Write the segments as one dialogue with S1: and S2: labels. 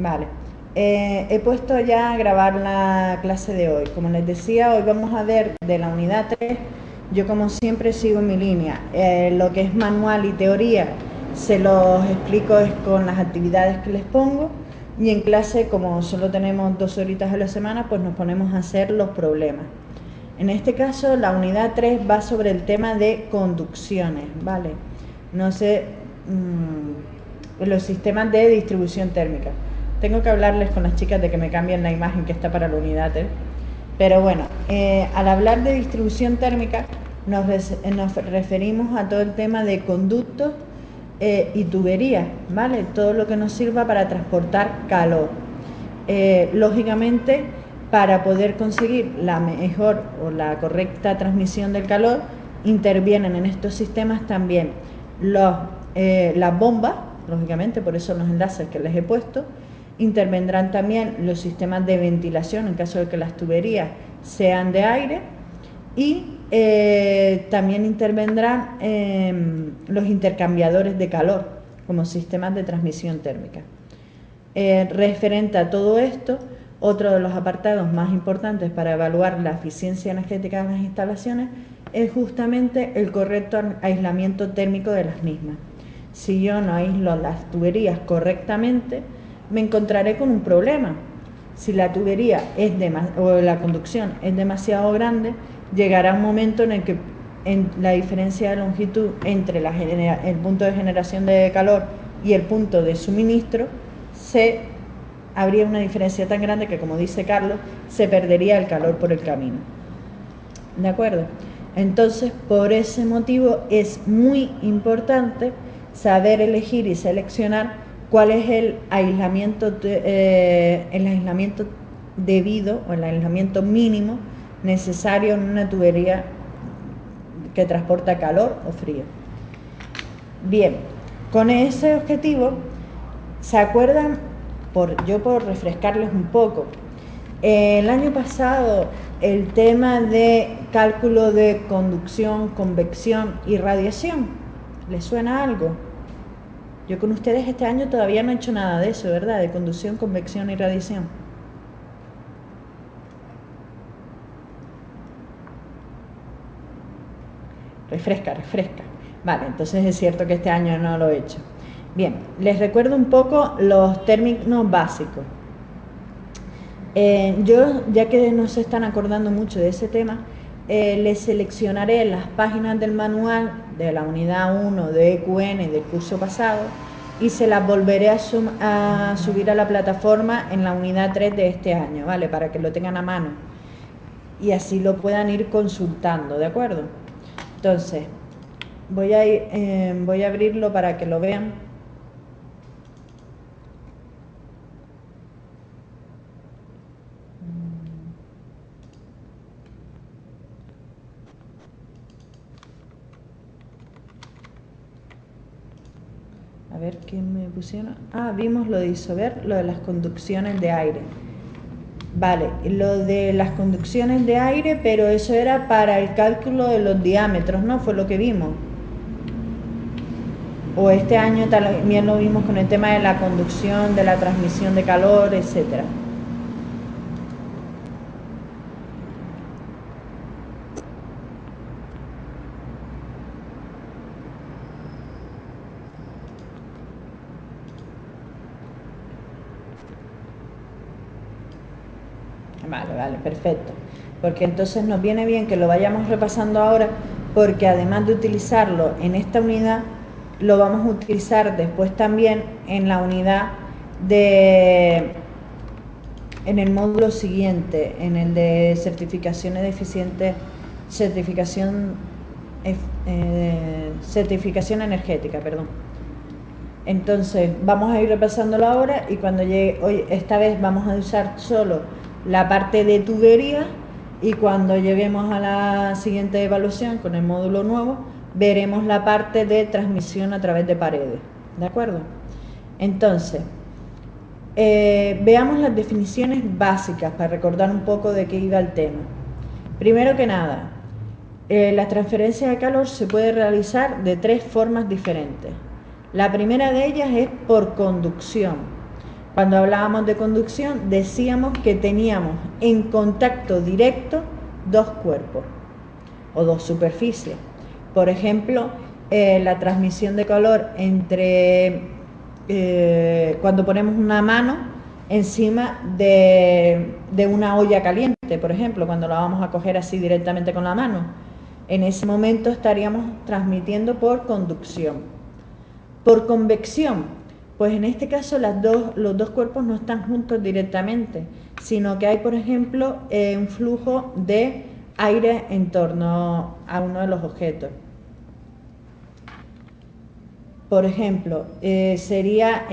S1: Vale. He puesto ya a grabar la clase de hoy. Como les decía, hoy vamos a ver de la unidad 3. Yo como siempre sigo mi línea. Lo que es manual y teoría se los explico con las actividades que les pongo, y en clase, como solo tenemos 2 horitas a la semana, pues nos ponemos a hacer los problemas. En este caso la unidad 3 va sobre el tema de conducciones, ¿vale? No sé, los sistemas de distribución térmica. Tengo que hablarles con las chicas de que me cambien la imagen que está para la unidad 3. Pero bueno, al hablar de distribución térmica nos referimos a todo el tema de conductos y tuberías, ¿vale? Todo lo que nos sirva para transportar calor. Lógicamente, para poder conseguir la mejor o la correcta transmisión del calor, intervienen en estos sistemas también las bombas, lógicamente, por eso los enlaces que les he puesto. Intervendrán también los sistemas de ventilación en caso de que las tuberías sean de aire, y también intervendrán los intercambiadores de calor como sistemas de transmisión térmica. Referente a todo esto, otro de los apartados más importantes para evaluar la eficiencia energética de las instalaciones es justamente el correcto aislamiento térmico de las mismas. Si yo no aíslo las tuberías correctamente, me encontraré con un problema. Si la tubería o la conducción es demasiado grande, llegará un momento en el que la diferencia de longitud entre el punto de generación de calor y el punto de suministro habría una diferencia tan grande que, como dice Carlos, se perdería el calor por el camino. ¿De acuerdo? Entonces, por ese motivo es muy importante saber elegir y seleccionar cuál es el aislamiento debido o el aislamiento mínimo necesario en una tubería que transporta calor o frío. Bien, con ese objetivo, ¿se acuerdan? Por refrescarles un poco, el año pasado el tema de cálculo de conducción, convección y radiación, ¿les suena algo? Yo con ustedes este año todavía no he hecho nada de eso, ¿verdad? De conducción, convección y radiación. Refresca. Vale, entonces es cierto que este año no lo he hecho. Bien, les recuerdo un poco los términos básicos. Yo, ya que no se están acordando mucho de ese tema, les seleccionaré las páginas del manual de la unidad 1 de EQN del curso pasado y se las volveré a subir a la plataforma en la unidad 3 de este año, ¿vale? Para que lo tengan a mano y así lo puedan ir consultando, ¿de acuerdo? Entonces, voy a abrirlo para que lo vean. A ver qué me pusieron. Vimos lo de Isover, lo de las conducciones de aire. Vale, lo de las conducciones de aire, pero eso era para el cálculo de los diámetros, ¿no? Fue lo que vimos. O este año también lo vimos con el tema de la conducción, de la transmisión de calor, etcétera. Vale, perfecto. Porque entonces nos viene bien que lo vayamos repasando ahora, porque además de utilizarlo en esta unidad, lo vamos a utilizar después también en la unidad en el módulo siguiente, en el de certificaciones de eficiente, certificación energética, perdón. Entonces vamos a ir repasándolo ahora, y cuando llegue hoy, esta vez vamos a usar solo la parte de tubería, y cuando lleguemos a la siguiente evaluación con el módulo nuevo, veremos la parte de transmisión a través de paredes, ¿de acuerdo? Entonces, veamos las definiciones básicas para recordar un poco de qué iba el tema. Primero que nada, la transferencia de calor se puede realizar de 3 formas diferentes. La primera de ellas es por conducción. Cuando hablábamos de conducción, decíamos que teníamos en contacto directo dos cuerpos o dos superficies. Por ejemplo, la transmisión de calor entre cuando ponemos una mano encima de una olla caliente, por ejemplo, cuando la vamos a coger así directamente con la mano. En ese momento estaríamos transmitiendo por conducción. Por convección, pues en este caso los dos cuerpos no están juntos directamente, sino que hay, por ejemplo, un flujo de aire en torno a uno de los objetos. Por ejemplo, sería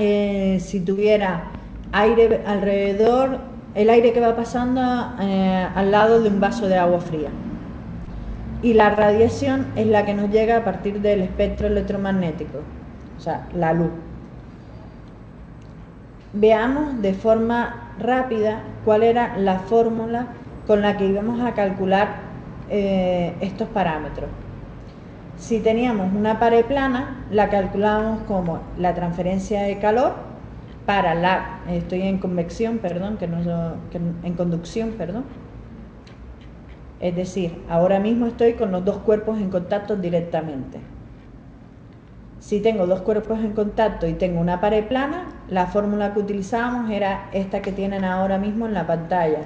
S1: si tuviera aire alrededor, el aire que va pasando al lado de un vaso de agua fría. Y la radiación es la que nos llega a partir del espectro electromagnético, o sea, la luz. Veamos de forma rápida cuál era la fórmula con la que íbamos a calcular estos parámetros. Si teníamos una pared plana, la calculábamos como la transferencia de calor para la, estoy en convección, perdón, en conducción, perdón. Es decir, ahora mismo estoy con los dos cuerpos en contacto directamente. Si tengo dos cuerpos en contacto y tengo una pared plana, la fórmula que utilizábamos era esta que tienen ahora mismo en la pantalla.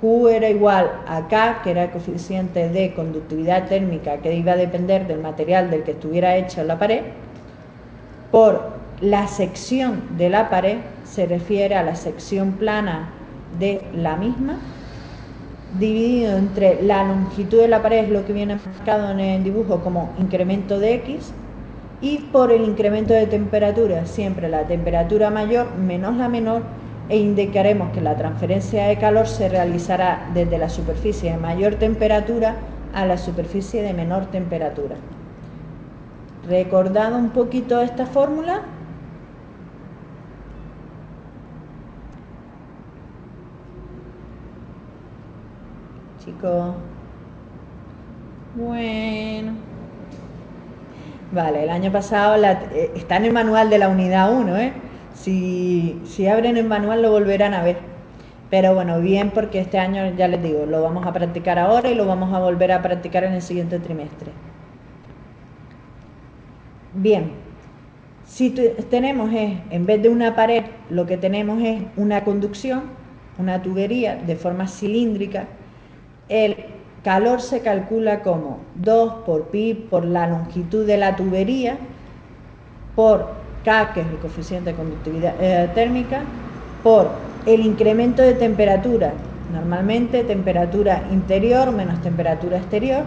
S1: Q era igual a K, que era el coeficiente de conductividad térmica que iba a depender del material del que estuviera hecha la pared, por la sección de la pared, se refiere a la sección plana de la misma, dividido entre la longitud de la pared, es lo que viene marcado en el dibujo como incremento de X, y por el incremento de temperatura, siempre la temperatura mayor menos la menor, e indicaremos que la transferencia de calor se realizará desde la superficie de mayor temperatura a la superficie de menor temperatura. ¿Recordado un poquito esta fórmula? Chicos. Bueno. Vale, el año pasado está en el manual de la unidad 1, ¿eh? Si abren el manual lo volverán a ver. Pero bueno, bien, porque este año, ya les digo, lo vamos a practicar ahora y lo vamos a volver a practicar en el siguiente trimestre. Bien, si tenemos en vez de una pared, lo que tenemos es una conducción, una tubería de forma cilíndrica, el calor se calcula como 2 por pi por la longitud de la tubería, por K, que es el coeficiente de conductividad térmica, por el incremento de temperatura, normalmente temperatura interior menos temperatura exterior,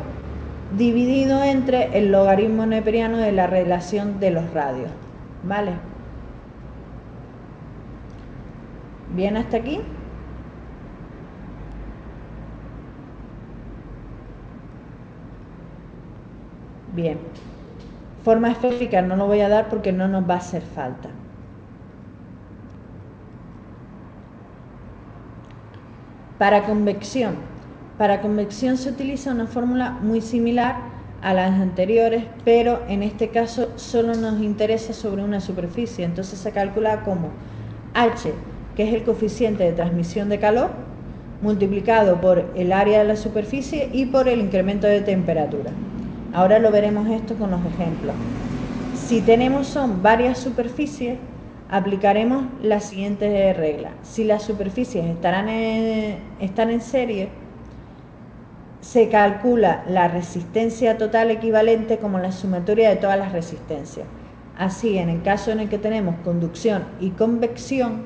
S1: dividido entre el logaritmo neperiano de la relación de los radios. ¿Vale? ¿Bien hasta aquí? Bien. Forma esférica no lo voy a dar porque no nos va a hacer falta. Para convección. Para convección se utiliza una fórmula muy similar a las anteriores, pero en este caso solo nos interesa sobre una superficie. Entonces se calcula como H, que es el coeficiente de transmisión de calor, multiplicado por el área de la superficie y por el incremento de temperatura. Ahora lo veremos esto con los ejemplos. Si tenemos varias superficies, aplicaremos la siguiente regla. Si las superficies están en serie, se calcula la resistencia total equivalente como la sumatoria de todas las resistencias. Así, en el caso en el que tenemos conducción y convección,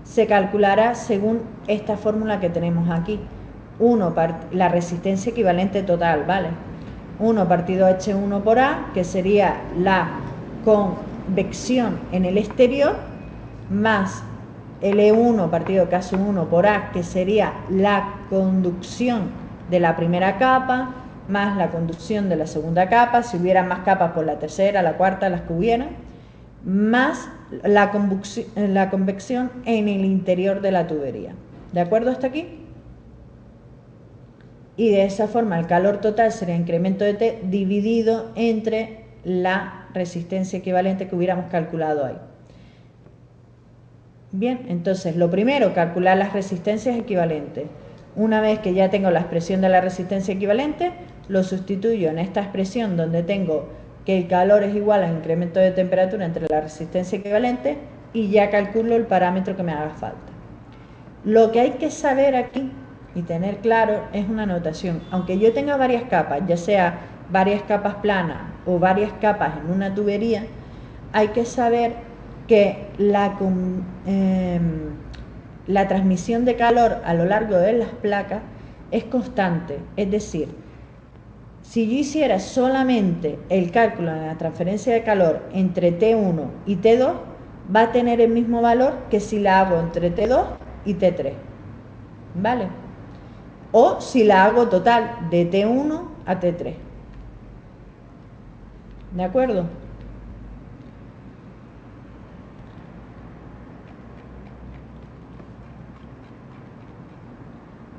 S1: se calculará según esta fórmula que tenemos aquí. La resistencia equivalente total, ¿vale? 1 partido H1 por A, que sería la convección en el exterior, más L1 partido K1 por A, que sería la conducción de la primera capa, más la conducción de la segunda capa, si hubiera más capas por la tercera, la cuarta, las que hubieran, más la convección en el interior de la tubería. ¿De acuerdo hasta aquí? Y de esa forma el calor total sería incremento de T dividido entre la resistencia equivalente que hubiéramos calculado ahí. Bien, entonces lo primero, calcular las resistencias equivalentes. Una vez que ya tengo la expresión de la resistencia equivalente, lo sustituyo en esta expresión donde tengo que el calor es igual al incremento de temperatura entre la resistencia equivalente y ya calculo el parámetro que me haga falta. Lo que hay que saber aquí y tener claro es una notación. Aunque yo tenga varias capas, ya sea varias capas planas o varias capas en una tubería, hay que saber que la transmisión de calor a lo largo de las placas es constante. Es decir, si yo hiciera solamente el cálculo de la transferencia de calor entre T1 y T2, va a tener el mismo valor que si la hago entre T2 y T3. ¿Vale? O si la hago total de T1 a T3. ¿De acuerdo?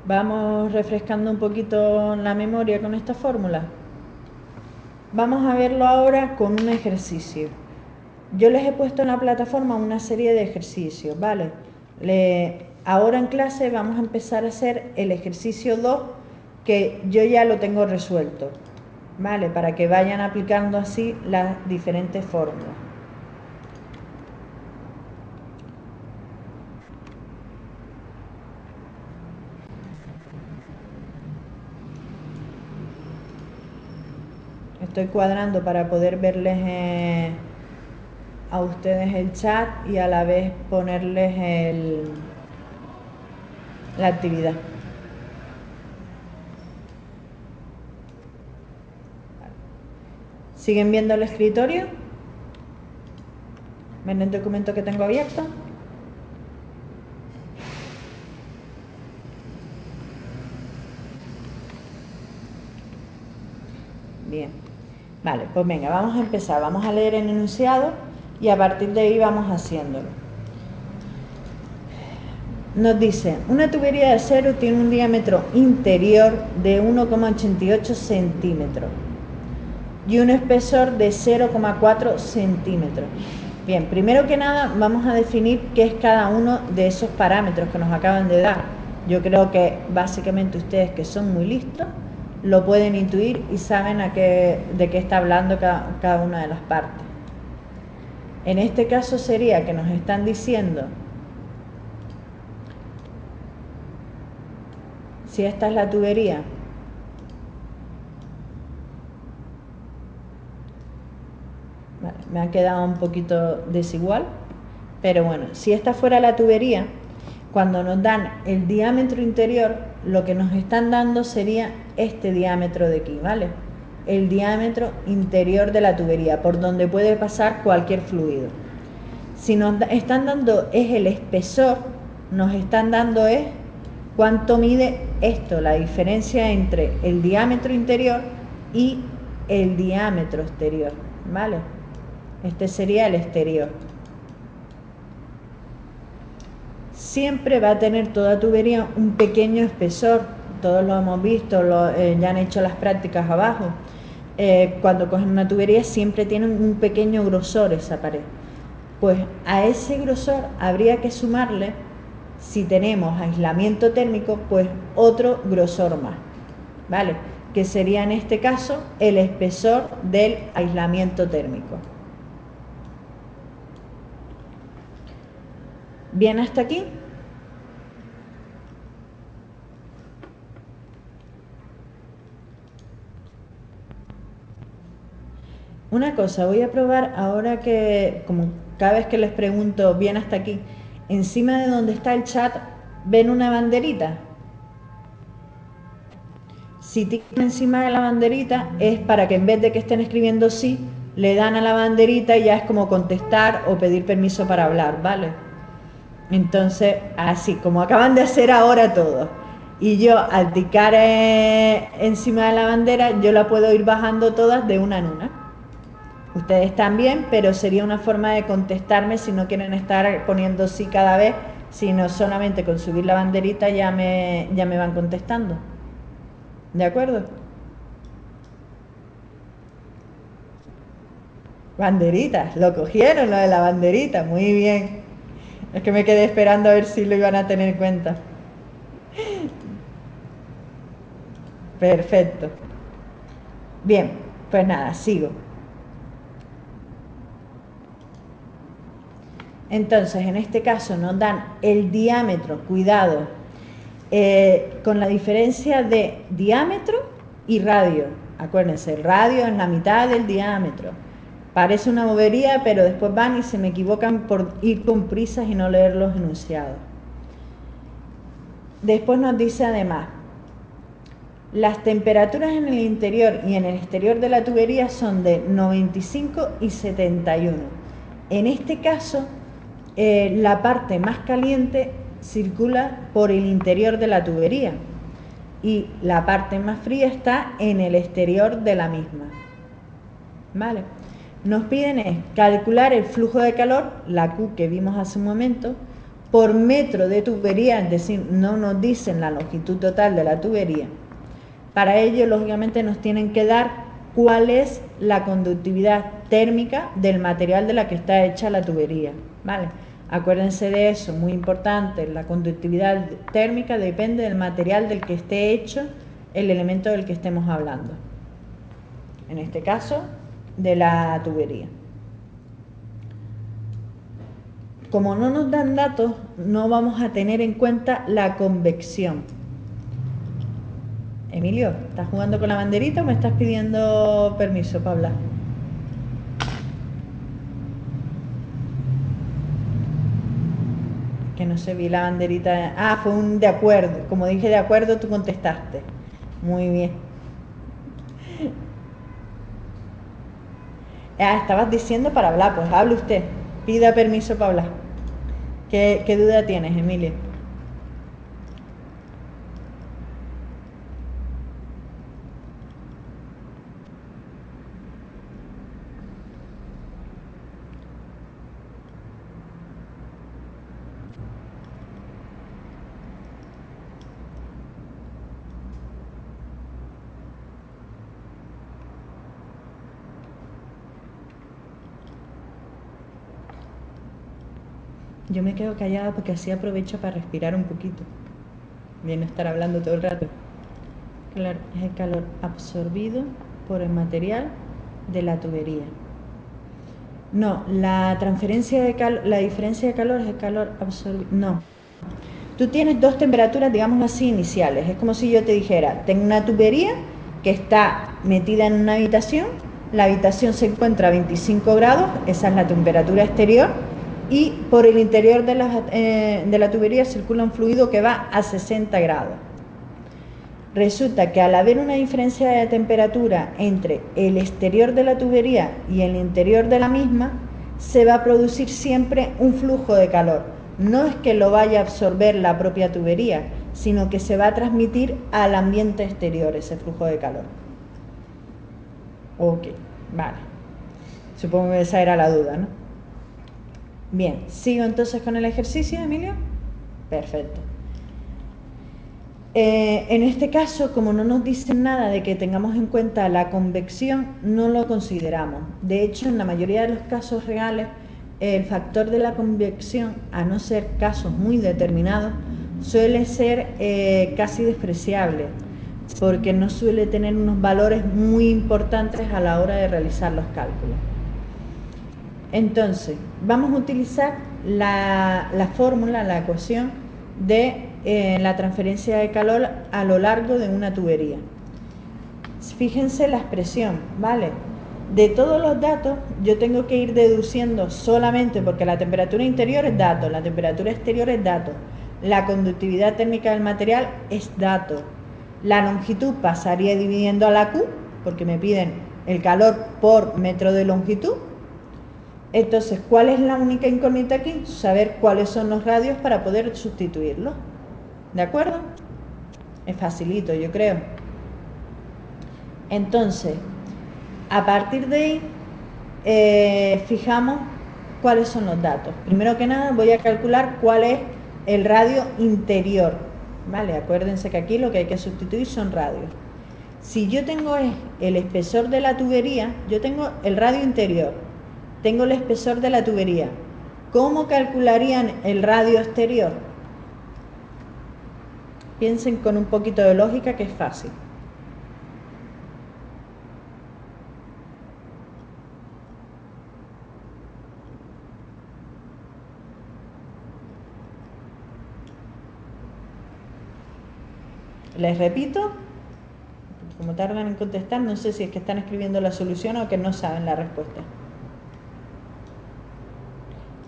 S1: Vamos refrescando un poquito la memoria con esta fórmula. Vamos a verlo ahora con un ejercicio. Yo les he puesto en la plataforma una serie de ejercicios, ¿vale? Ahora en clase vamos a empezar a hacer el ejercicio 2, que yo ya lo tengo resuelto, ¿vale? Para que vayan aplicando así las diferentes fórmulas. Estoy cuadrando para poder verles a ustedes el chat y a la vez ponerles la actividad. ¿Siguen viendo el escritorio? ¿Ven el documento que tengo abierto? Bien. Vale, pues venga, vamos a empezar. Vamos a leer el enunciado y a partir de ahí vamos haciéndolo. Nos dice, una tubería de acero tiene un diámetro interior de 1,88 centímetros y un espesor de 0,4 centímetros. Bien, primero que nada vamos a definir qué es cada uno de esos parámetros que nos acaban de dar. Yo creo que básicamente ustedes, que son muy listos, lo pueden intuir y saben de qué está hablando cada una de las partes. En este caso sería que nos están diciendo si esta es la tubería, vale, me ha quedado un poquito desigual, pero bueno, si esta fuera la tubería, cuando nos dan el diámetro interior, lo que nos están dando sería este diámetro de aquí, ¿vale? El diámetro interior de la tubería, por donde puede pasar cualquier fluido. Si nos están dando es el espesor, nos están dando es cuánto mide esto, la diferencia entre el diámetro interior y el diámetro exterior, ¿vale? Este sería el exterior. Siempre va a tener toda tubería un pequeño espesor, todos lo hemos visto, ya han hecho las prácticas abajo. Cuando cogen una tubería siempre tienen un pequeño grosor esa pared. Pues a ese grosor habría que sumarle, si tenemos aislamiento térmico, pues otro grosor más, ¿vale? Que sería en este caso el espesor del aislamiento térmico. ¿Bien hasta aquí? Una cosa, voy a probar ahora que, como cada vez que les pregunto, ¿bien hasta aquí? Encima de donde está el chat, ¿ven una banderita? Si tienen encima de la banderita es para que en vez de que estén escribiendo sí, le dan a la banderita y ya es como contestar o pedir permiso para hablar, ¿vale? Entonces, así como acaban de hacer ahora todos, y yo al ticar encima de la bandera, yo la puedo ir bajando todas de una en una. Ustedes también, pero sería una forma de contestarme si no quieren estar poniendo sí cada vez, sino solamente con subir la banderita ya me van contestando. ¿De acuerdo? Banderitas, lo cogieron, lo de la banderita, muy bien. Es que me quedé esperando a ver si lo iban a tener en cuenta. Perfecto. Bien, pues nada, sigo. Entonces, en este caso nos dan el diámetro, cuidado, con la diferencia de diámetro y radio. Acuérdense, el radio es la mitad del diámetro. Parece una bobería, pero después van y se me equivocan por ir con prisas y no leer los enunciados. Después nos dice además, las temperaturas en el interior y en el exterior de la tubería son de 95 y 71. En este caso, la parte más caliente circula por el interior de la tubería y la parte más fría está en el exterior de la misma. ¿Vale? Nos piden calcular el flujo de calor, la Q que vimos hace un momento, por metro de tubería, es decir, no nos dicen la longitud total de la tubería. Para ello, lógicamente, nos tienen que dar cuál es la conductividad térmica del material de la que está hecha la tubería, ¿vale? Acuérdense de eso, muy importante, la conductividad térmica depende del material del que esté hecho el elemento del que estemos hablando. En este caso, de la tubería. Como no nos dan datos, no vamos a tener en cuenta la convección. Emilio, ¿estás jugando con la banderita o me estás pidiendo permiso para hablar? Que no se vi la banderita. Ah, fue un de acuerdo. Como dije de acuerdo, tú contestaste. Muy bien. Ah, estabas diciendo para hablar, pues hable usted. Pida permiso para hablar. ¿Qué duda tienes, Emilio? Yo me quedo callada porque así aprovecho para respirar un poquito. Bien, no estar hablando todo el rato. Claro, es el calor absorbido por el material de la tubería. No, la transferencia de calor, la diferencia de calor es el calor absorbido. No. Tú tienes dos temperaturas, digamos así, iniciales. Es como si yo te dijera, tengo una tubería que está metida en una habitación, la habitación se encuentra a 25 grados, esa es la temperatura exterior, y por el interior de la tubería circula un fluido que va a 60 grados. Resulta que al haber una diferencia de temperatura entre el exterior de la tubería y el interior de la misma, se va a producir siempre un flujo de calor. No es que lo vaya a absorber la propia tubería, sino que se va a transmitir al ambiente exterior ese flujo de calor. Ok, vale. Supongo que esa era la duda, ¿no? Bien, ¿sigo entonces con el ejercicio, Emilio? Perfecto. En este caso, como no nos dicen nada de que tengamos en cuenta la convección, no lo consideramos. De hecho, en la mayoría de los casos reales, el factor de la convección, a no ser casos muy determinados, suele ser casi despreciable, porque no suele tener unos valores muy importantes a la hora de realizar los cálculos. Entonces, vamos a utilizar la fórmula, la ecuación de la transferencia de calor a lo largo de una tubería. Fíjense la expresión, ¿vale? De todos los datos yo tengo que ir deduciendo solamente, porque la temperatura interior es dato, la temperatura exterior es dato, la conductividad térmica del material es dato, la longitud pasaría dividiendo a la Q, porque me piden el calor por metro de longitud. Entonces, ¿cuál es la única incógnita aquí? Saber cuáles son los radios para poder sustituirlos. ¿De acuerdo? Es facilito, yo creo. Entonces, a partir de ahí, fijamos cuáles son los datos. Primero que nada, voy a calcular cuál es el radio interior. ¿Vale? Acuérdense que aquí lo que hay que sustituir son radios. Si yo tengo el espesor de la tubería, yo tengo el radio interior, tengo el espesor de la tubería. ¿Cómo calcularían el radio exterior? Piensen con un poquito de lógica, que es fácil. Les repito, como tardan en contestar, no sé si es que están escribiendo la solución o que no saben la respuesta.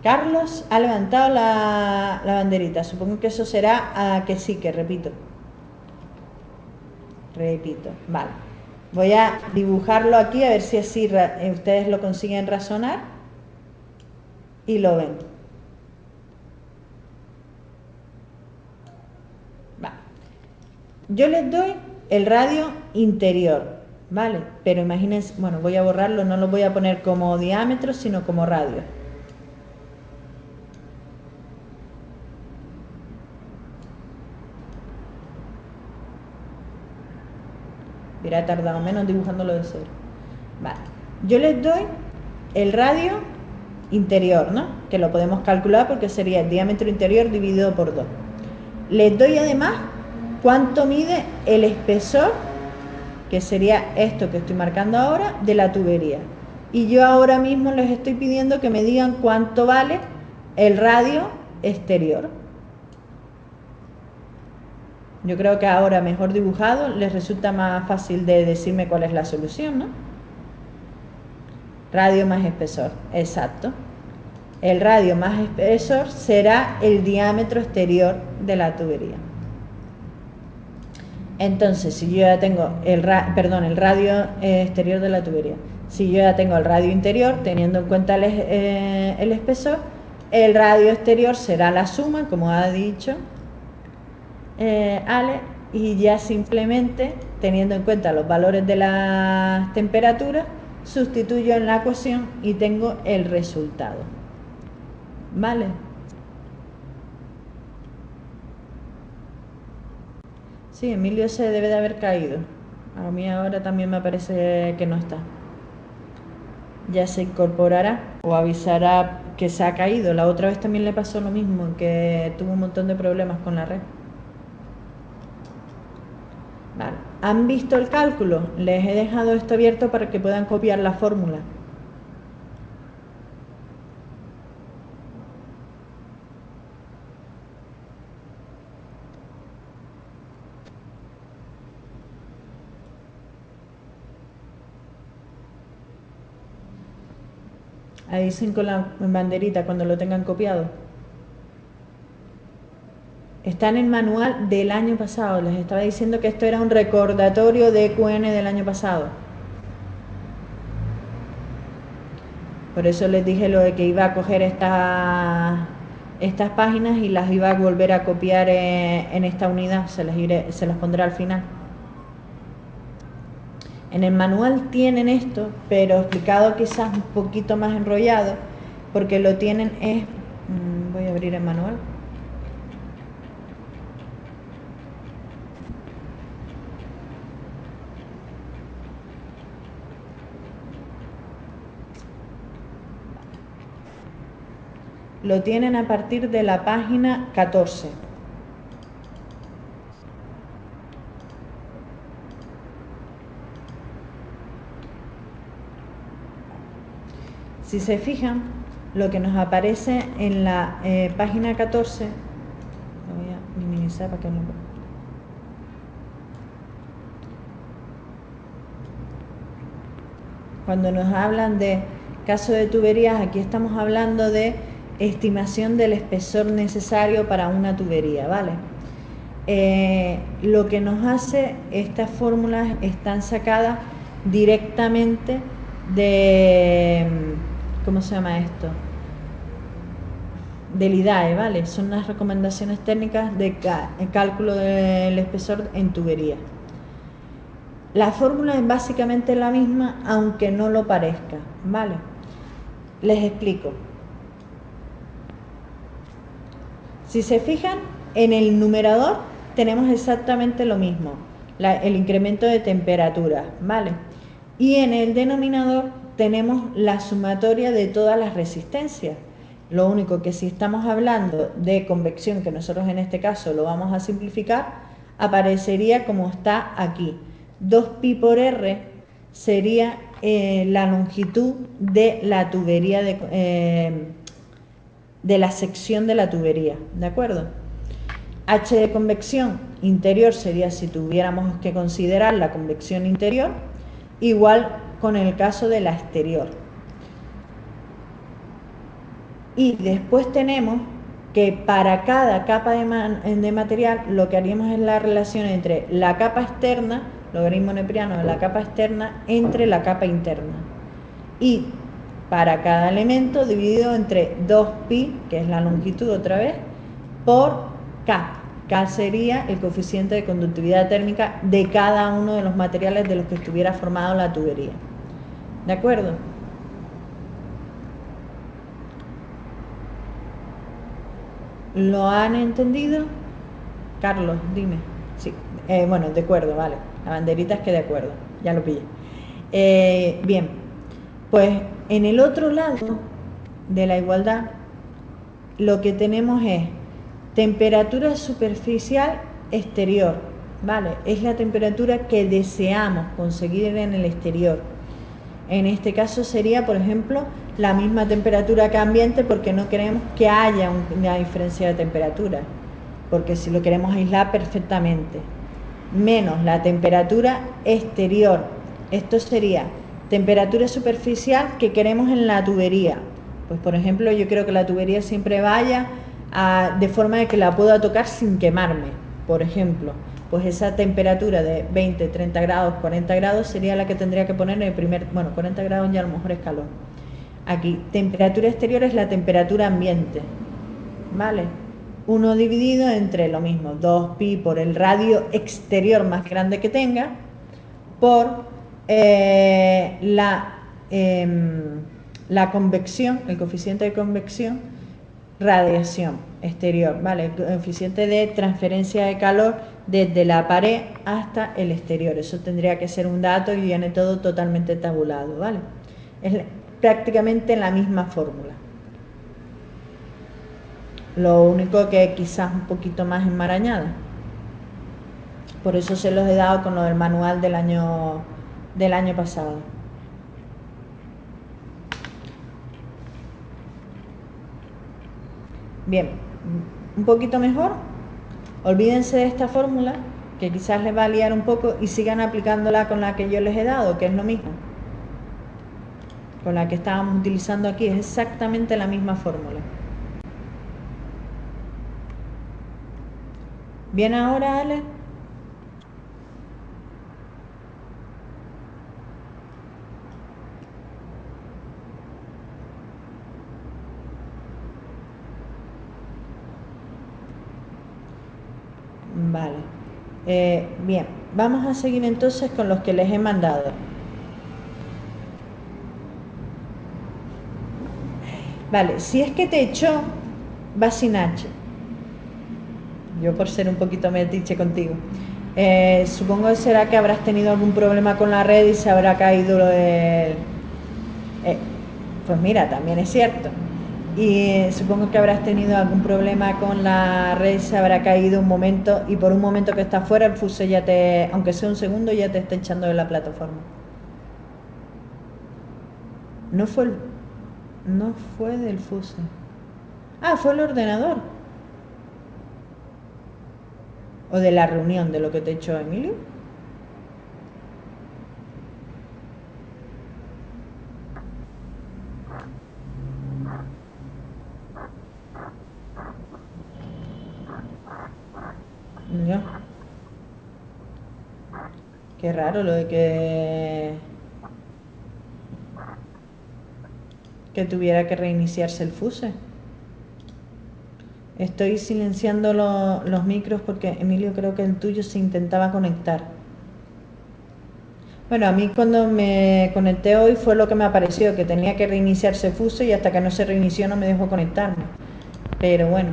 S1: Carlos ha levantado la banderita. Supongo que eso será que sí, que repito. Repito, vale. Voy a dibujarlo aquí a ver si así ustedes lo consiguen razonar y lo ven. Vale. Yo les doy el radio interior, ¿vale? Pero imagínense, bueno, voy a borrarlo, no lo voy a poner como diámetro, sino como radio. Hubiera tardado menos dibujándolo de cero. Vale. Yo les doy el radio interior, ¿no? Que lo podemos calcular porque sería el diámetro interior dividido por 2. Les doy además cuánto mide el espesor, que sería esto que estoy marcando ahora, de la tubería. Y yo ahora mismo les estoy pidiendo que me digan cuánto vale el radio exterior. Yo creo que ahora, mejor dibujado, les resulta más fácil de decirme cuál es la solución, ¿no? Radio más espesor, exacto. El radio más espesor será el diámetro exterior de la tubería. Entonces, si yo ya tengo el radio exterior de la tubería, si yo ya tengo el radio interior, teniendo en cuenta el espesor, el radio exterior será la suma, como ha dicho Ale, y ya simplemente, teniendo en cuenta los valores de las temperaturas, sustituyo en la ecuación y tengo el resultado. ¿Vale? Sí, Emilio se debe de haber caído. A mí ahora también me parece que no está. Ya se incorporará o avisará que se ha caído. La otra vez también le pasó lo mismo, que tuvo un montón de problemas con la red. Vale. ¿Han visto el cálculo? Les he dejado esto abierto para que puedan copiar la fórmula. Ahí dicen con la banderita cuando lo tengan copiado. Está en el manual del año pasado. Les estaba diciendo que esto era un recordatorio de EQN del año pasado. Por eso les dije lo de que iba a coger estas páginas y las iba a volver a copiar en esta unidad. Se las pondré al final. En el manual tienen esto, pero explicado quizás un poquito más enrollado, porque lo tienen voy a abrir el manual. Lo tienen a partir de la página 14. Si se fijan, lo que nos aparece en la página 14, lo voy a minimizar para que no... Cuando nos hablan de caso de tuberías, aquí estamos hablando de estimación del espesor necesario para una tubería, ¿vale? Lo que nos hace, estas fórmulas están sacadas directamente de... ¿Cómo se llama esto? Del IDAE, ¿vale? Son las recomendaciones técnicas de cálculo del espesor en tubería. La fórmula es básicamente la misma, aunque no lo parezca, ¿vale? Les explico. Si se fijan, en el numerador tenemos exactamente lo mismo, el incremento de temperatura, ¿vale? Y en el denominador tenemos la sumatoria de todas las resistencias. Lo único que si estamos hablando de convección, que nosotros en este caso lo vamos a simplificar, aparecería como está aquí. 2pi por r sería la longitud de la tubería, de la sección de la tubería, ¿de acuerdo? H de convección interior sería si tuviéramos que considerar la convección interior, igual con el caso de la exterior. Y después tenemos que para cada capa de material lo que haríamos es la relación entre la capa externa, logaritmo neperiano de la capa externa, entre la capa interna. Y para cada elemento dividido entre 2pi, que es la longitud otra vez, por K. K sería el coeficiente de conductividad térmica de cada uno de los materiales de los que estuviera formado la tubería. ¿De acuerdo? ¿Lo han entendido? Carlos, dime. Sí, bueno, de acuerdo, vale. La banderita es que de acuerdo, ya lo pillé. Bien, pues en el otro lado de la igualdad lo que tenemos es temperatura superficial exterior, ¿vale? Es la temperatura que deseamos conseguir en el exterior. En este caso sería, por ejemplo, la misma temperatura que ambiente, porque no queremos que haya una diferencia de temperatura, porque si lo queremos aislar perfectamente, menos la temperatura exterior. Esto sería temperatura superficial que queremos en la tubería. Pues por ejemplo, yo quiero que la tubería siempre vaya de forma de que la pueda tocar sin quemarme, por ejemplo. Pues esa temperatura de 20, 30 grados, 40 grados sería la que tendría que poner en el primer, bueno, 40 grados ya a lo mejor es calor. Aquí, temperatura exterior es la temperatura ambiente, ¿vale? 1 dividido entre lo mismo, 2pi por el radio exterior más grande que tenga, por la convección, el coeficiente de convección, radiación exterior, ¿vale? El coeficiente de transferencia de calor desde la pared hasta el exterior. Eso tendría que ser un dato y viene todo totalmente tabulado, ¿vale? Es prácticamente la misma fórmula. Lo único que quizás un poquito más enmarañada. Por eso se los he dado con lo del manual del año pasado. Bien, un poquito mejor. Olvídense de esta fórmula, que quizás les va a liar un poco, y sigan aplicándola con la que yo les he dado, que es lo mismo. Con la que estábamos utilizando aquí, es exactamente la misma fórmula. ¿Bien ahora, Ale? Vale. Bien, vamos a seguir entonces con los que les he mandado. Vale, si es que te echó, va sin H. Yo por ser un poquito metiche contigo. Supongo que será que habrás tenido algún problema con la red y se habrá caído pues mira, también es cierto. Y supongo que habrás tenido algún problema con la red, se habrá caído un momento y por un momento que está fuera el fuse ya aunque sea un segundo, ya te está echando de la plataforma. No fue del fuse. Ah, fue el ordenador. O de la reunión, de lo que te echó Emilio. Ya. Qué raro lo de que tuviera que reiniciarse el fuse. Estoy silenciando los micros porque Emilio, creo que el tuyo se intentaba conectar. Bueno, a mí cuando me conecté hoy fue lo que me apareció, que tenía que reiniciarse el fuse y hasta que no se reinició no me dejó conectarme. Pero bueno.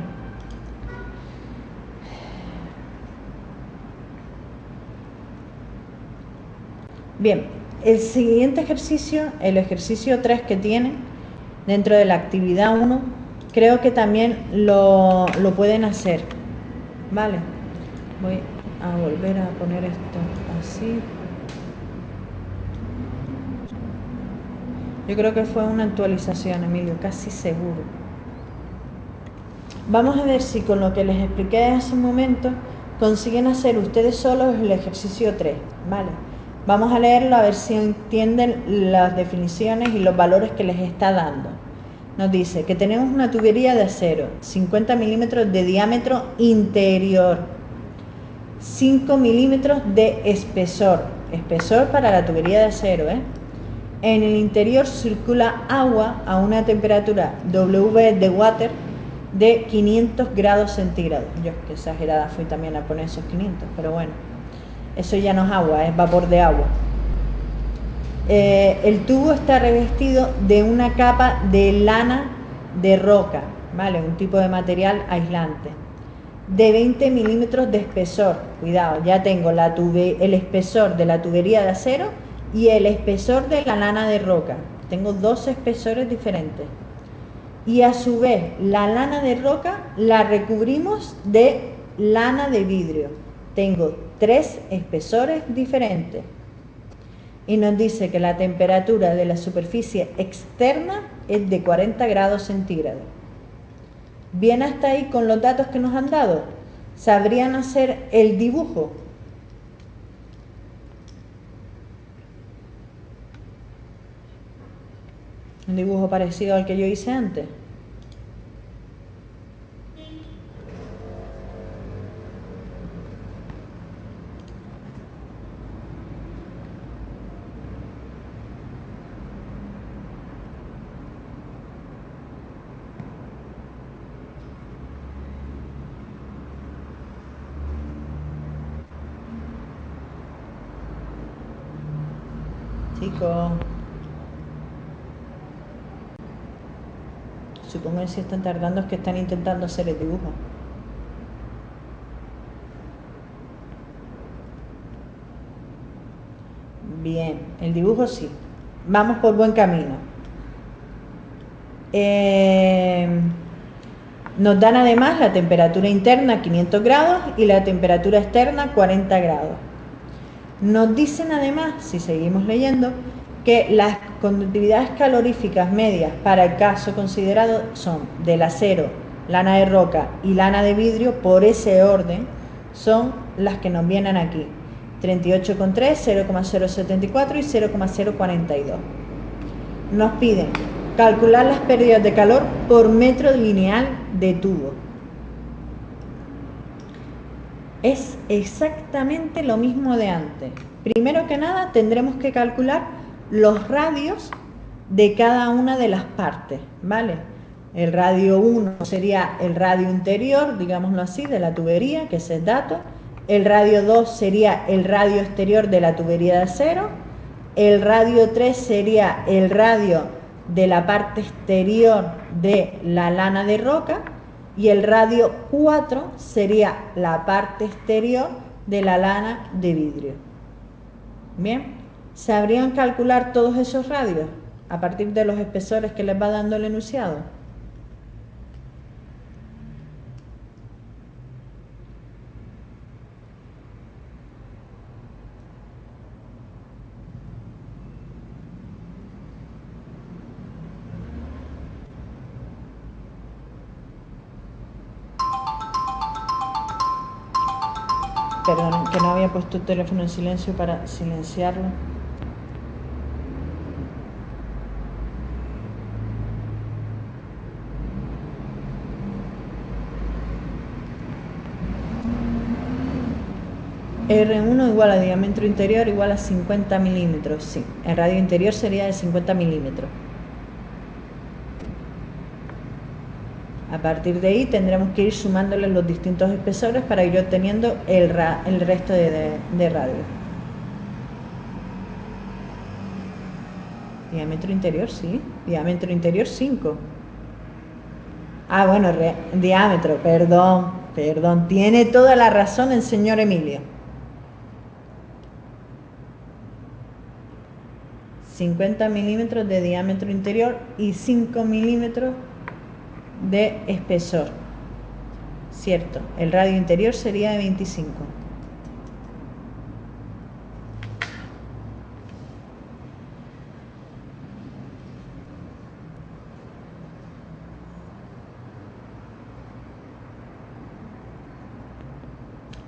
S1: Bien, el siguiente ejercicio, el ejercicio 3 que tienen dentro de la actividad 1, creo que también lo pueden hacer, ¿vale? Voy a volver a poner esto así. Yo creo que fue una actualización, Emilio, casi seguro. Vamos a ver si con lo que les expliqué hace un momento consiguen hacer ustedes solos el ejercicio 3, ¿vale? Vamos a leerlo a ver si entienden las definiciones y los valores que les está dando. Nos dice que tenemos una tubería de acero, 50 milímetros de diámetro interior, 5 milímetros de espesor, espesor para la tubería de acero, ¿eh? En el interior circula agua a una temperatura W de water de 500 grados centígrados. Yo, que exagerada fui también a poner esos 500, pero bueno, eso ya no es agua, es vapor de agua. El tubo está revestido de una capa de lana de roca, ¿vale? Un tipo de material aislante, de 20 milímetros de espesor. Cuidado, ya tengo el espesor de la tubería de acero y el espesor de la lana de roca. Tengo dos espesores diferentes. Y a su vez, la lana de roca la recubrimos de lana de vidrio. Tengo 3 espesores diferentes. Y nos dice que la temperatura de la superficie externa es de 40 grados centígrados. Bien hasta ahí con los datos que nos han dado. ¿Sabrían hacer el dibujo? Un dibujo parecido al que yo hice antes. Chicos, supongo que si están tardando es que están intentando hacer el dibujo. Bien, el dibujo sí. Vamos por buen camino. Nos dan además la temperatura interna 500 grados y la temperatura externa 40 grados. Nos dicen además, si seguimos leyendo, que las conductividades caloríficas medias para el caso considerado son del acero, lana de roca y lana de vidrio, por ese orden, son las que nos vienen aquí. 38,3, 0,074 y 0,042. Nos piden calcular las pérdidas de calor por metro lineal de tubo. Es exactamente lo mismo de antes. Primero que nada tendremos que calcular los radios de cada una de las partes, ¿vale? El radio 1 sería el radio interior, digámoslo así, de la tubería, que es el dato. El radio 2 sería el radio exterior de la tubería de acero. El radio 3 sería el radio de la parte exterior de la lana de roca. Y el radio 4 sería la parte exterior de la lana de vidrio. Bien, ¿sabrían calcular todos esos radios a partir de los espesores que les va dando el enunciado? Perdonen, que no había puesto el teléfono en silencio para silenciarlo. R1 igual a diámetro interior igual a 50 milímetros. Sí, el radio interior sería de 50 milímetros. A partir de ahí tendremos que ir sumándole los distintos espesores para ir obteniendo el resto de radio. Diámetro interior, sí. Diámetro interior 5. Ah, bueno, diámetro, perdón. Tiene toda la razón el señor Emilio. 50 milímetros de diámetro interior y 5 milímetros de espesor, ¿cierto? El radio interior sería de 25.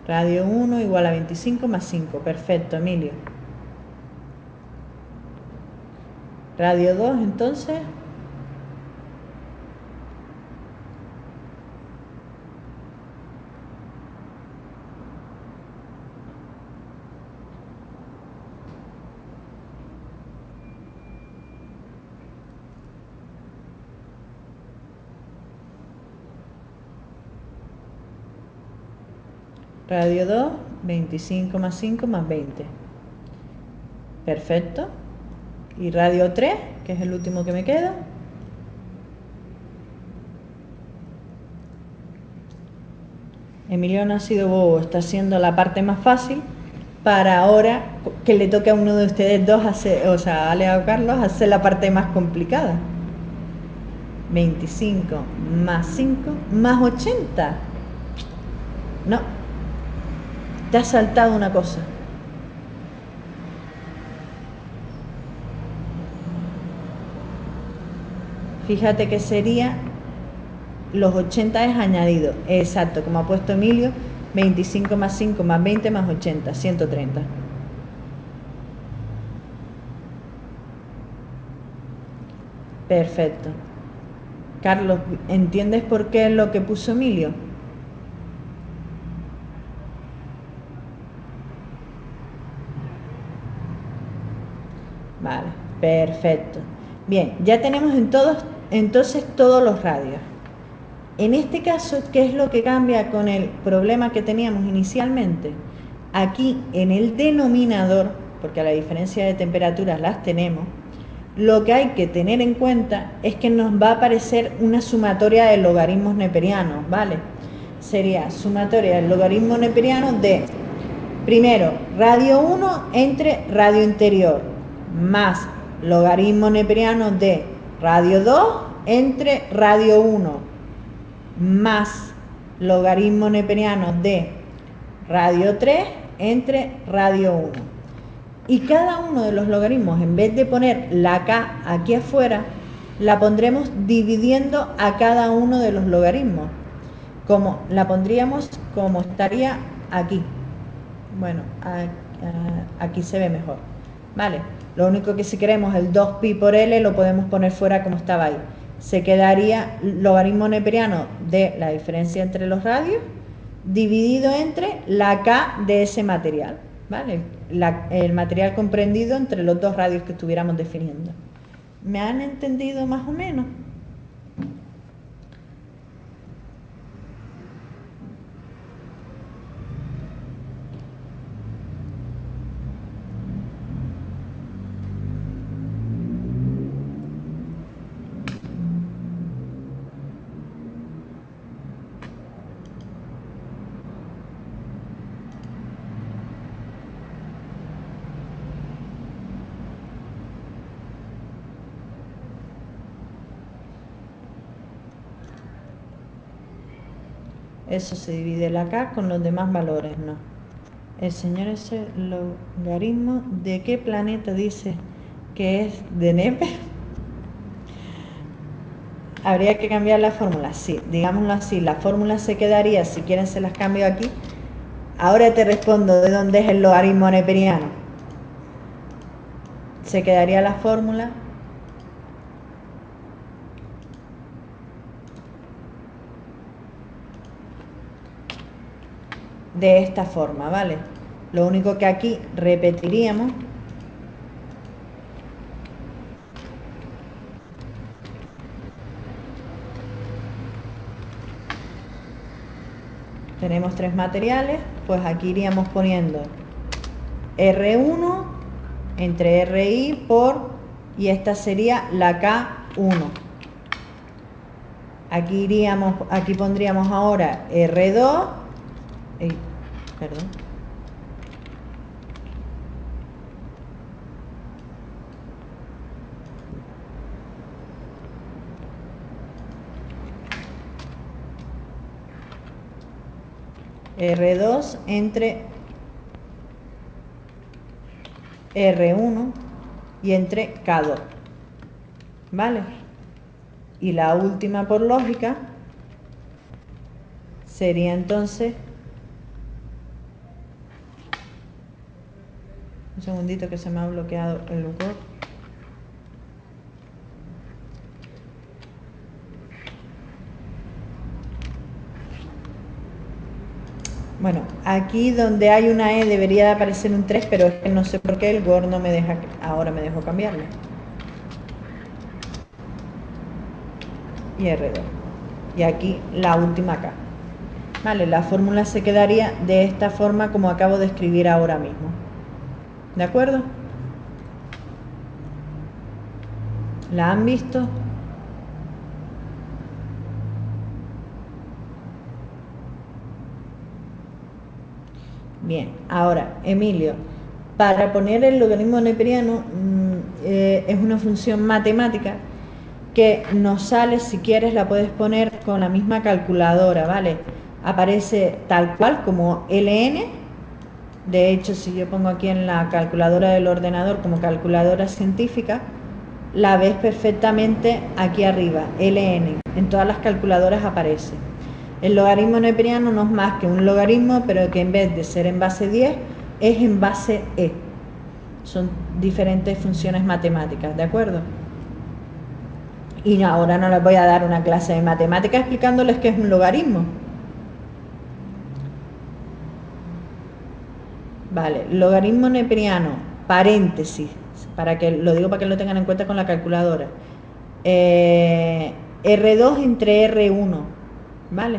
S1: Radio 1 igual a 25 más 5. Perfecto, Emilio. Radio 2, entonces. Radio 2, 25 más 5 más 20. Perfecto. Y radio 3, que es el último que me queda. Emilio no ha sido bobo, está haciendo la parte más fácil para ahora que le toque a uno de ustedes dos hacer, o sea, a Ale o Carlos, hacer la parte más complicada. 25 más 5 más 80. No, te has saltado una cosa. Fíjate que sería los 80 es añadido. Exacto, como ha puesto Emilio, 25 más 5 más 20 más 80, 130. Perfecto. Carlos, ¿entiendes por qué es lo que puso Emilio? Vale, perfecto. Bien, ya tenemos entonces todos los radios. En este caso, ¿qué es lo que cambia con el problema que teníamos inicialmente? Aquí en el denominador, porque a la diferencia de temperaturas las tenemos, lo que hay que tener en cuenta es que nos va a aparecer una sumatoria de logaritmos neperianos, ¿vale? Sería sumatoria del logaritmo neperiano de, primero, radio 1 entre radio interior, más logaritmo neperiano de radio 2 entre radio 1, más logaritmo neperiano de radio 3 entre radio 1. Y cada uno de los logaritmos, en vez de poner la K aquí afuera, la pondremos dividiendo a cada uno de los logaritmos. Como la pondríamos como estaría aquí. Bueno, aquí se ve mejor. ¿Vale? Lo único que si queremos el 2pi por L lo podemos poner fuera como estaba ahí. Se quedaría logaritmo neperiano de la diferencia entre los radios dividido entre la K de ese material, ¿vale? El material comprendido entre los dos radios que estuviéramos definiendo. ¿Me han entendido más o menos? Eso se divide la K con los demás valores, no. El señor ese logaritmo, ¿de qué planeta dice que es de Nepe? Habría que cambiar la fórmula, sí, digámoslo así, la fórmula se quedaría, si quieren se las cambio aquí. Ahora te respondo de dónde es el logaritmo neperiano. Se quedaría la fórmula de esta forma, ¿vale? Lo único que aquí repetiríamos tenemos tres materiales, pues aquí iríamos poniendo R1 entre RI por, y esta sería la K1. Aquí pondríamos ahora R2, perdón, R2 entre R1 y entre K2, ¿vale? Y la última por lógica sería entonces, un segundito que se me ha bloqueado el Word. Bueno, aquí donde hay una E debería de aparecer un 3, pero es que no sé por qué el Word no me deja, ahora me dejó cambiarlo. Y R2. Y aquí la última K. Vale, la fórmula se quedaría de esta forma como acabo de escribir ahora mismo. ¿De acuerdo? ¿La han visto? Bien, ahora, Emilio, para poner el logaritmo neperiano es una función matemática que nos sale, si quieres la puedes poner con la misma calculadora, ¿vale? Aparece tal cual como ln. De hecho, si yo pongo aquí en la calculadora del ordenador como calculadora científica, la ves perfectamente aquí arriba, ln. En todas las calculadoras aparece. El logaritmo neperiano no es más que un logaritmo, pero que en vez de ser en base 10, es en base e. Son diferentes funciones matemáticas, ¿de acuerdo? Y ahora no les voy a dar una clase de matemáticas explicándoles qué es un logaritmo. Vale, logaritmo neperiano, paréntesis, para que lo digo para que lo tengan en cuenta con la calculadora. R2 entre R1, ¿vale?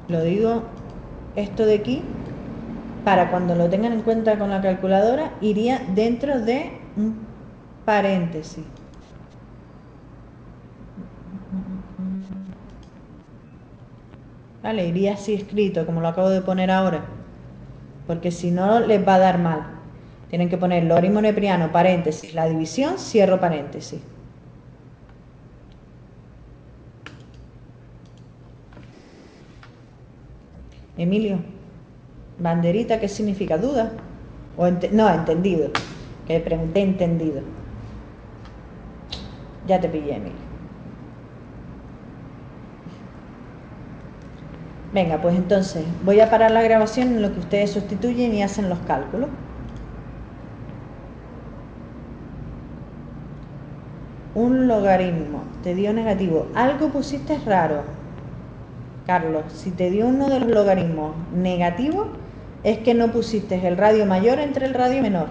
S1: Lo digo esto de aquí, para cuando lo tengan en cuenta con la calculadora, iría dentro de un paréntesis. Vale, iría así escrito, como lo acabo de poner ahora, porque si no les va a dar mal. Tienen que poner logaritmo neperiano, paréntesis, la división, cierro paréntesis. Emilio, banderita, ¿qué significa? ¿Duda? No, entendido. Que pregunté entendido. Ya te pillé, Emilio. Venga, pues entonces voy a parar la grabación en lo que ustedes sustituyen y hacen los cálculos. Un logaritmo te dio negativo. Algo pusiste raro, Carlos. Si te dio uno de los logaritmos negativo, es que no pusiste el radio mayor entre el radio menor.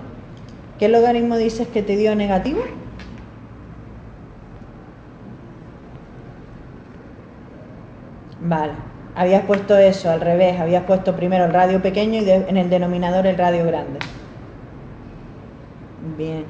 S1: ¿Qué logaritmo dices que te dio negativo? Vale, habías puesto eso al revés, habías puesto primero el radio pequeño y en el denominador el radio grande. Bien.